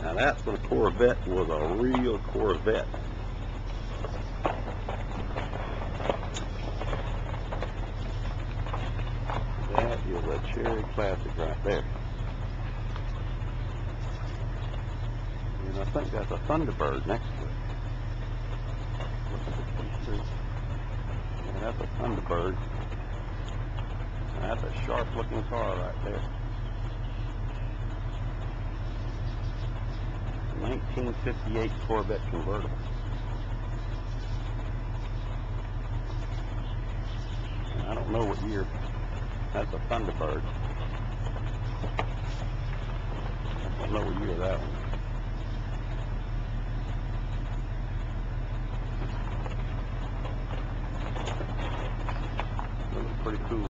Now that's when a Corvette was a real Corvette. That is a cherry classic right there. And I think that's a Thunderbird next to it. Yeah, that's a Thunderbird. That's a sharp looking car right there. 1958 Corvette convertible. I don't know what year. That's a Thunderbird. I don't know what year that one is.